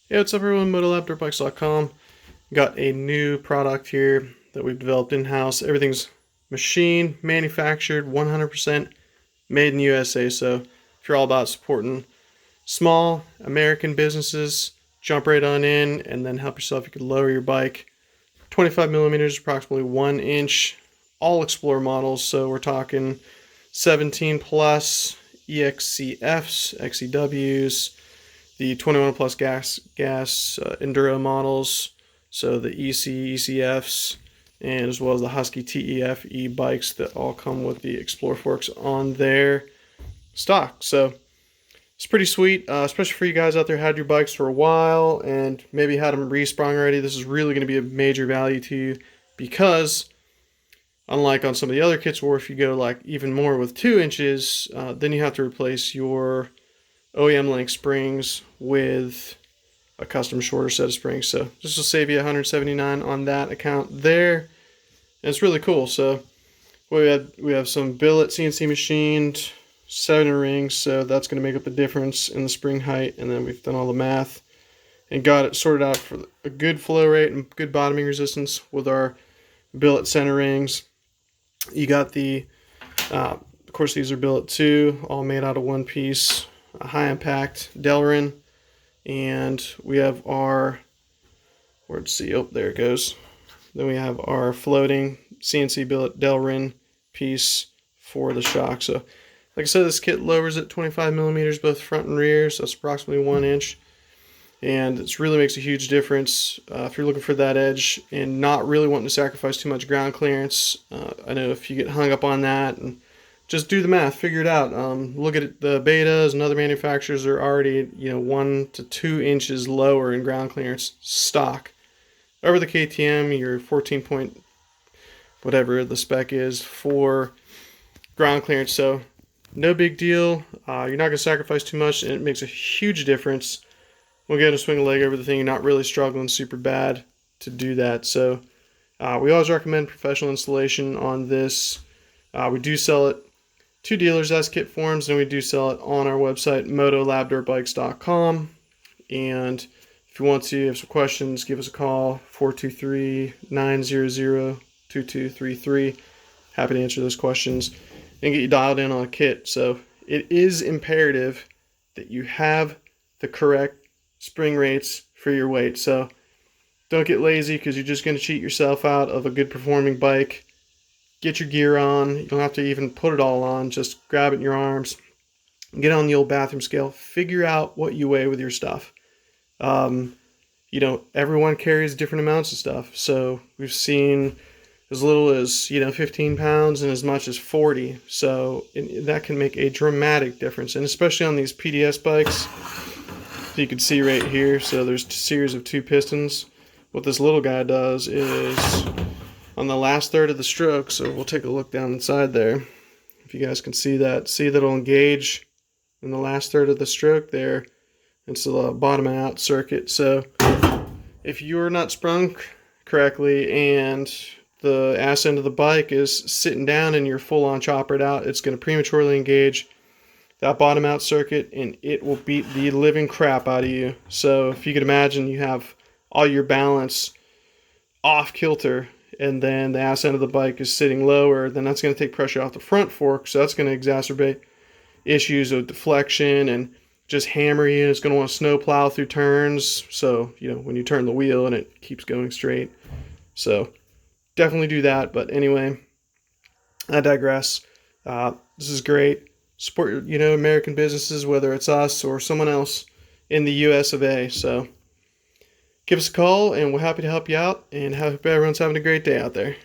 Hey, what's up everyone, MotoLab, Got a new product here that we've developed in-house. Everything's machine manufactured, 100% made in USA. So if you're all about supporting small American businesses, jump right on in and then help yourself. You could lower your bike 25 millimeters, approximately 1 inch, all XPlor models. So we're talking 17 plus, EXC-Fs, XCWs, the 21 plus GasGas Enduro models, so the EC, ECFs, and as well as the Husky TE e-bikes that all come with the XPlor forks on their stock. So it's pretty sweet, especially for you guys out there who had your bikes for a while and maybe had them resprung already. This is really going to be a major value to you because unlike on some of the other kits where if you go like even more with 2 inches, then you have to replace your OEM length springs with a custom shorter set of springs. So this will save you $179 on that account there. And it's really cool. So we have some billet CNC machined 7 rings, so that's going to make up the difference in the spring height. And then we've done all the math and got it sorted out for a good flow rate and good bottoming resistance with our billet center rings. You got the, of course these are billet 2, all made out of one piece. A high impact Delrin, and we have our, where'd see, oh there it goes. Then we have our floating CNC billet Delrin piece for the shock. So like I said, this kit lowers it 25 millimeters both front and rear, so that's approximately 1 inch, and it really makes a huge difference if you're looking for that edge and not really wanting to sacrifice too much ground clearance. I know if you get hung up on that, and just do the math, figure it out. Look at it, the betas and other manufacturers are already 1 to 2 inches lower in ground clearance stock. Over the KTM, your 14 point whatever the spec is for ground clearance. So no big deal. You're not going to sacrifice too much, and it makes a huge difference when you get to swing a leg over the thing. You're not really struggling super bad to do that. So we always recommend professional installation on this. We do sell it to dealers as kit forms, and we do sell it on our website, motolabdirtbikes.com. And if you want to have some questions, give us a call, 423-900-2233. Happy to answer those questions and get you dialed in on a kit. So it is imperative that you have the correct spring rates for your weight. So don't get lazy, because you're just going to cheat yourself out of a good performing bike. Get your gear on. You don't have to even put it all on. Just grab it in your arms. Get on the old bathroom scale. Figure out what you weigh with your stuff. Everyone carries different amounts of stuff. So we've seen as little as 15 pounds and as much as 40. So that can make a dramatic difference, and especially on these PDS bikes. You can see right here. So there's a series of 2 pistons. What this little guy does is, on the last third of the stroke, so we'll take a look down inside there. If you guys can see that it'll engage in the last third of the stroke there. It's the bottom out circuit. So if you're not sprung correctly and the ass end of the bike is sitting down and you're full on choppered out, it's going to prematurely engage that bottom out circuit, and it will beat the living crap out of you. So if you could imagine you have all your balance off kilter, and then the ass end of the bike is sitting lower, then that's going to take pressure off the front fork, so that's going to exacerbate issues of deflection and just hammer you. It's going to want to snow plow through turns, so when you turn the wheel and it keeps going straight. So definitely do that. But anyway, I digress. This is great. Support American businesses, whether it's us or someone else in the US of A. So give us a call, and we're happy to help you out, and hope everyone's having a great day out there.